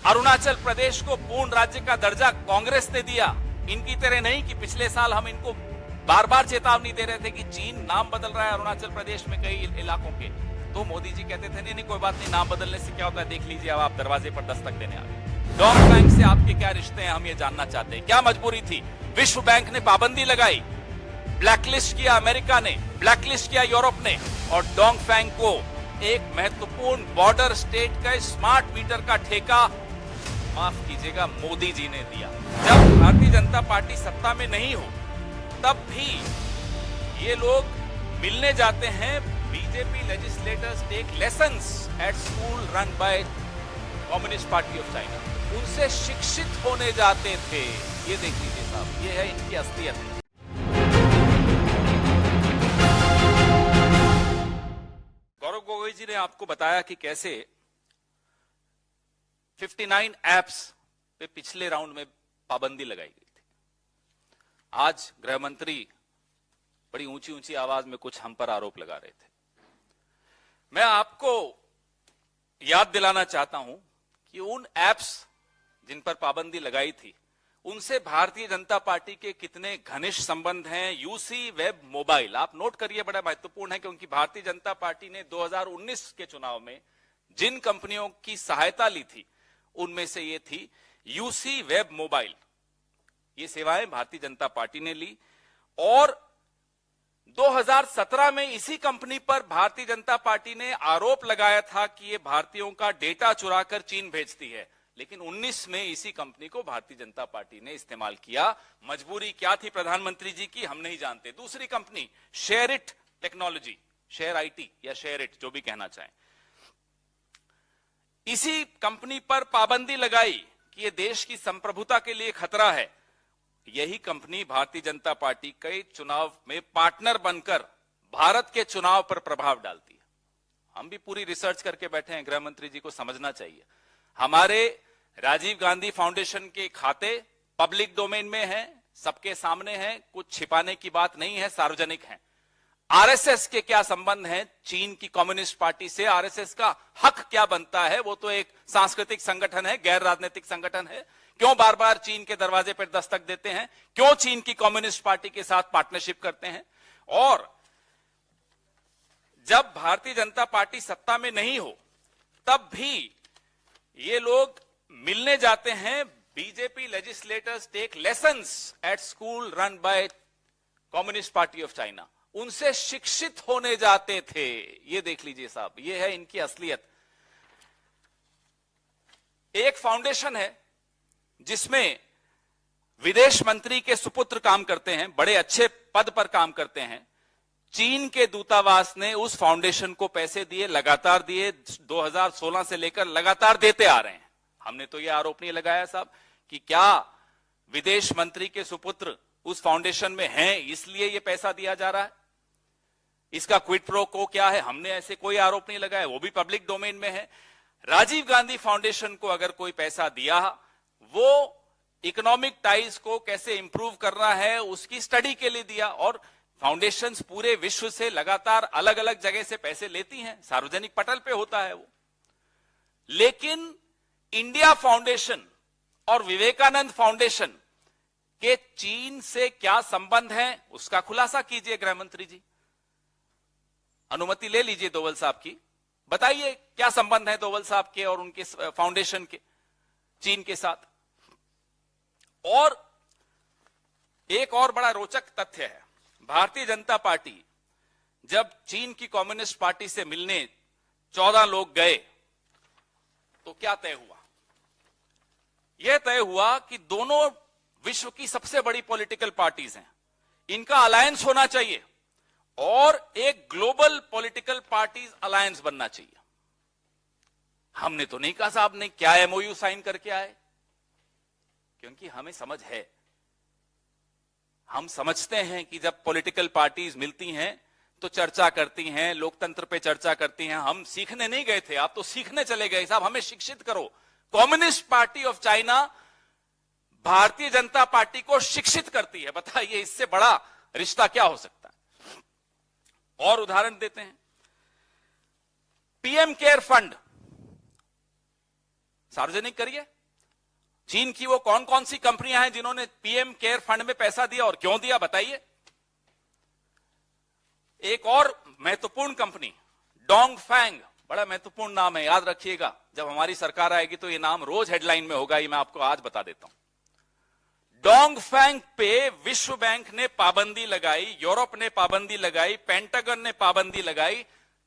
अरुणाचल प्रदेश को पूर्ण राज्य का दर्जा कांग्रेस ने दिया। इनकी तरह नहीं कि पिछले साल हम इनको बार बार चेतावनी दे रहे थे कि चीन नाम बदल रहा है अरुणाचल प्रदेश में कई इलाकों के, तो मोदी जी कहते थे नहीं कोई बात नहीं, नाम बदलने से क्या होता है, देख लीजिए अब आप दरवाजे पर दस्तक देने आ गए। डॉन्ग फैंग से आपके क्या रिश्ते हैं, हम ये जानना चाहते हैं। क्या मजबूरी थी? विश्व बैंक ने पाबंदी लगाई, ब्लैकलिस्ट किया अमेरिका ने, ब्लैकलिस्ट किया यूरोप ने, और डॉन्ग फैंग को एक महत्वपूर्ण बॉर्डर स्टेट का स्मार्ट मीटर का ठेका, माफ कीजिएगा, मोदी जी ने दिया। जब भारतीय जनता पार्टी सत्ता में नहीं हो तब भी ये लोग मिलने जाते हैं। BJP legislators take lessons at school run by Communist Party of China. उनसे शिक्षित होने जाते थे। ये देख लीजिए साहब, ये है इनकी असलियत। गौरव गोगोई जी ने आपको बताया कि कैसे 59 ऐप्स पे पिछले राउंड में पाबंदी लगाई गई थी। आज गृह मंत्री बड़ी ऊंची ऊंची आवाज में कुछ हम पर आरोप लगा रहे थे। मैं आपको याद दिलाना चाहता हूं कि उन ऐप्स जिन पर पाबंदी लगाई थी उनसे भारतीय जनता पार्टी के कितने घनिष्ठ संबंध हैं। यूसी वेब मोबाइल आप नोट करिए, बड़ा महत्वपूर्ण है, क्योंकि भारतीय जनता पार्टी ने 2019 के चुनाव में जिन कंपनियों की सहायता ली थी उनमें से ये थी यूसी वेब मोबाइल। ये सेवाएं भारतीय जनता पार्टी ने ली और 2017 में इसी कंपनी पर भारतीय जनता पार्टी ने आरोप लगाया था कि ये भारतीयों का डेटा चुराकर चीन भेजती है। लेकिन 19 में इसी कंपनी को भारतीय जनता पार्टी ने इस्तेमाल किया। मजबूरी क्या थी प्रधानमंत्री जी की, हम नहीं जानते। दूसरी company share it technology, share IT या शेयर इट, जो भी कहना चाहें, इसी कंपनी पर पाबंदी लगाई कि यह देश की संप्रभुता के लिए खतरा है। यही कंपनी भारतीय जनता पार्टी के चुनाव में पार्टनर बनकर भारत के चुनाव पर प्रभाव डालती है। हम भी पूरी रिसर्च करके बैठे हैं, गृह मंत्री जी को समझना चाहिए। हमारे राजीव गांधी फाउंडेशन के खाते पब्लिक डोमेन में हैं, सबके सामने हैं, कुछ छिपाने की बात नहीं है, सार्वजनिक हैं। आरएसएस के क्या संबंध हैं चीन की कम्युनिस्ट पार्टी से, आरएसएस का हक क्या बनता है? वो तो एक सांस्कृतिक संगठन है, गैर राजनीतिक संगठन है। क्यों बार बार चीन के दरवाजे पर दस्तक देते हैं? क्यों चीन की कम्युनिस्ट पार्टी के साथ पार्टनरशिप करते हैं? और जब भारतीय जनता पार्टी सत्ता में नहीं हो तब भी ये लोग मिलने जाते हैं। BJP legislators take lessons at school run by Communist Party of China. उनसे शिक्षित होने जाते थे। ये देख लीजिए साहब, ये है इनकी असलियत। एक फाउंडेशन है जिसमें विदेश मंत्री के सुपुत्र काम करते हैं, बड़े अच्छे पद पर काम करते हैं। चीन के दूतावास ने उस फाउंडेशन को पैसे दिए, लगातार दिए, 2016 से लेकर लगातार देते आ रहे हैं। हमने तो यह आरोप नहीं लगाया साहब कि क्या विदेश मंत्री के सुपुत्र उस फाउंडेशन में हैं इसलिए यह पैसा दिया जा रहा है, इसका क्विड प्रो को क्या है, हमने ऐसे कोई आरोप नहीं लगाया, वो भी पब्लिक डोमेन में है। राजीव गांधी फाउंडेशन को अगर कोई पैसा दिया, वो इकोनॉमिक टाइज को कैसे इंप्रूव करना है उसकी स्टडी के लिए दिया। और फाउंडेशंस पूरे विश्व से लगातार अलग अलग जगह से पैसे लेती हैं, सार्वजनिक पटल पे होता है वो। लेकिन इंडिया फाउंडेशन और विवेकानंद फाउंडेशन के चीन से क्या संबंध है उसका खुलासा कीजिए गृह मंत्री जी। अनुमति ले लीजिए दोवल साहब की, बताइए क्या संबंध है दोवल साहब के और उनके फाउंडेशन के चीन के साथ। और एक और बड़ा रोचक तथ्य है, भारतीय जनता पार्टी जब चीन की कम्युनिस्ट पार्टी से मिलने 14 लोग गए तो क्या तय हुआ? यह तय हुआ कि दोनों विश्व की सबसे बड़ी पॉलिटिकल पार्टीज हैं, इनका अलायंस होना चाहिए और एक ग्लोबल पॉलिटिकल पार्टीज अलायंस बनना चाहिए। हमने तो नहीं कहा साहब ने क्या एमओयू साइन करके आए, क्योंकि हमें समझ है, हम समझते हैं कि जब पॉलिटिकल पार्टीज मिलती हैं तो चर्चा करती हैं, लोकतंत्र पे चर्चा करती हैं। हम सीखने नहीं गए थे, आप तो सीखने चले गए साहब, हमें शिक्षित करो। Communist Party of China Bharatiya Janata party को शिक्षित करती है। बताइए इससे बड़ा रिश्ता क्या हो सकता है? और उदाहरण देते हैं, पीएम केयर फंड सार्वजनिक करिए, चीन की वो कौन कौन सी कंपनियां हैं जिन्होंने पीएम केयर फंड में पैसा दिया और क्यों दिया, बताइए। एक और महत्वपूर्ण कंपनी डोंगफैंग, बड़ा महत्वपूर्ण नाम है, याद रखिएगा। जब हमारी सरकार आएगी तो ये नाम रोज हेडलाइन में होगा, ये मैं आपको आज बता देता हूं। डोंगफैंग पे विश्व बैंक ने पाबंदी लगाई, यूरोप ने पाबंदी लगाई, पेंटागन ने पाबंदी लगाई।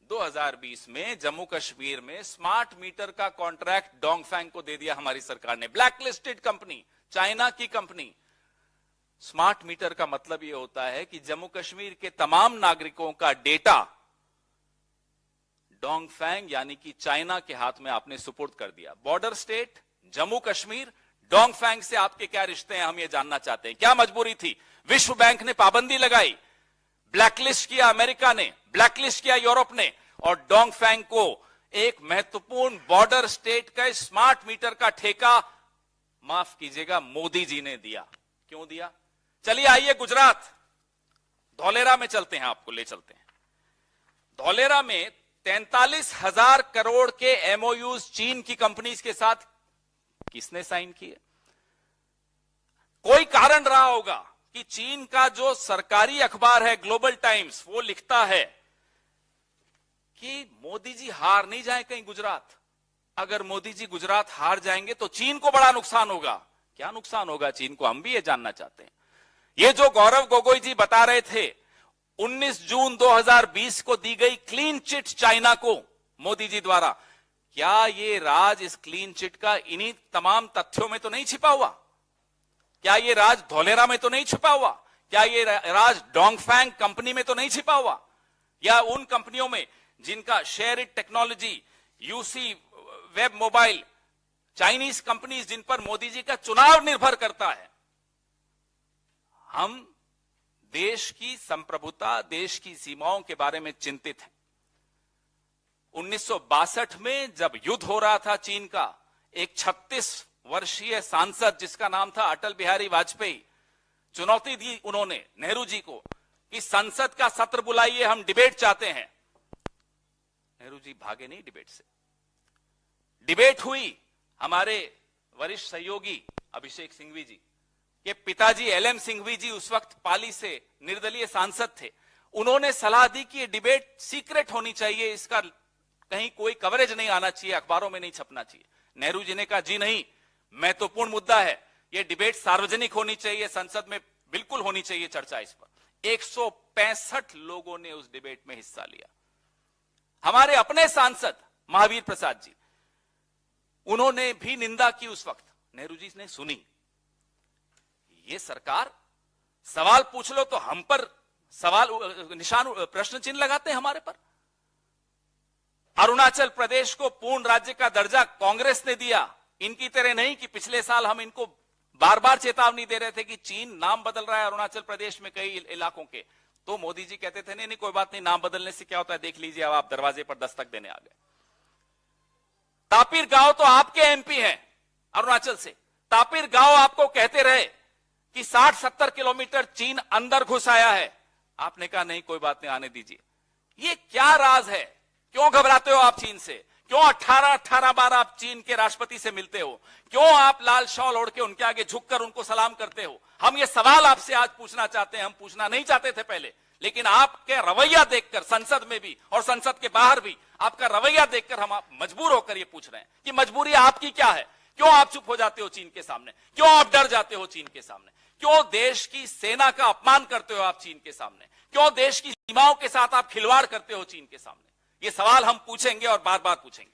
2020 में जम्मू कश्मीर में स्मार्ट मीटर का कॉन्ट्रैक्ट डोंगफैंग को दे दिया हमारी सरकार ने। ब्लैकलिस्टेड कंपनी, चाइना की कंपनी। स्मार्ट मीटर का मतलब यह होता है कि जम्मू कश्मीर के तमाम नागरिकों का डेटा डोंगफैंग यानी कि चाइना के हाथ में आपने सुपुर्द कर दिया। बॉर्डर स्टेट जम्मू कश्मीर, डोंगफैंग से आपके क्या रिश्ते हैं, हम ये जानना चाहते हैं। क्या मजबूरी थी? विश्व बैंक ने पाबंदी लगाई, ब्लैकलिस्ट किया अमेरिका ने, ब्लैकलिस्ट किया यूरोप ने, और डोंगफैंग को एक महत्वपूर्ण बॉर्डर स्टेट का स्मार्ट मीटर का ठेका, माफ कीजिएगा, मोदी जी ने दिया। क्यों दिया? चलिए आइए गुजरात धौलेरा में चलते हैं, आपको ले चलते हैं। धौलेरा में 43,000 करोड़ के एमओयूज चीन की कंपनीज के साथ किसने साइन किए? कोई कारण रहा होगा कि चीन का जो सरकारी अखबार है ग्लोबल टाइम्स, वो लिखता है कि मोदी जी हार नहीं जाए कहीं गुजरात। अगर मोदी जी गुजरात हार जाएंगे तो चीन को बड़ा नुकसान होगा। क्या नुकसान होगा चीन को, हम भी ये जानना चाहते हैं। ये जो गौरव गोगोई जी बता रहे थे, 19 जून 2020 को दी गई क्लीन चिट चाइना को मोदी जी द्वारा, क्या ये राज इस क्लीन चिट का इन्हीं तमाम तथ्यों में तो नहीं छिपा हुआ? क्या ये राज धौलेरा में तो नहीं छिपा हुआ? क्या ये राज डोंगफैंग कंपनी में तो नहीं छिपा हुआ? या उन कंपनियों में जिनका share it technology, UC web mobile, Chinese companies जिन पर मोदी जी का चुनाव निर्भर करता है। हम देश की संप्रभुता, देश की सीमाओं के बारे में चिंतित हैं। 1962 में जब युद्ध हो रहा था चीन का, एक 36 वर्षीय सांसद जिसका नाम था अटल बिहारी वाजपेयी, चुनौती दी उन्होंने नेहरू जी को कि संसद का सत्र बुलाइए, हम डिबेट चाहते हैं। नेहरू जी भागे नहीं डिबेट से। डिबेट हुई। हमारे वरिष्ठ सहयोगी अभिषेक सिंघवी जी के पिताजी एलएम सिंघवी जी उस वक्त पाली से निर्दलीय सांसद थे। उन्होंने सलाह दी कि ये डिबेट सीक्रेट होनी चाहिए, इसका कहीं कोई कवरेज नहीं आना चाहिए, अखबारोरों में नहीं छपना चाहिए। नेहरू जी ने कहा जी नहीं, महत्वपूर्ण मुद्दा है, यह डिबेट सार्वजनिक होनी चाहिए, संसद में बिल्कुल होनी चाहिए चर्चा इस पर। 165 लोगों ने उस डिबेट में हिस्सा लिया। हमारे अपने सांसद महावीर प्रसाद जी, उन्होंने भी निंदा की उस वक्त। नेहरू जी ने सुनी। ये सरकार सवाल पूछ लो तो हम पर सवाल निशान, प्रश्न चिन्ह लगाते हैं हमारे पर। अरुणाचल प्रदेश को पूर्ण राज्य का दर्जा कांग्रेस ने दिया। इनकी तरह नहीं कि पिछले साल हम इनको बार बार चेतावनी दे रहे थे कि चीन नाम बदल रहा है अरुणाचल प्रदेश में कई इलाकों के, तो मोदी जी कहते थे नहीं नहीं कोई बात नहीं, नाम बदलने से क्या होता है, देख लीजिए, अब आप दरवाजे पर दस्तक देने आ गए। तापिर गांव तो आपके एमपी हैं अरुणाचल से। तापिर गांव आपको कहते रहे कि 60-70 किलोमीटर चीन अंदर घुस आया है, आपने कहा नहीं कोई बात नहीं, आने दीजिए। ये क्या राज है? क्यों घबराते हो आप चीन से? क्यों 18 बार आप चीन के राष्ट्रपति से मिलते हो? क्यों आप लाल शॉल ओढ़ के उनके आगे झुककर उनको सलाम करते हो? हम ये सवाल आपसे आज पूछना चाहते हैं। हम पूछना नहीं चाहते थे पहले, लेकिन आपके रवैया देखकर संसद में भी और संसद के बाहर भी आपका रवैया देखकर हम मजबूर होकर ये पूछ रहे हैं कि मजबूरी आपकी क्या है? क्यों आप चुप हो जाते हो चीन के सामने? क्यों आप डर जाते हो चीन के सामने? क्यों देश की सेना का अपमान करते हो आप चीन के सामने? क्यों देश की सीमाओं के साथ आप खिलवाड़ करते हो चीन के सामने? ये सवाल हम पूछेंगे और बार बार पूछेंगे।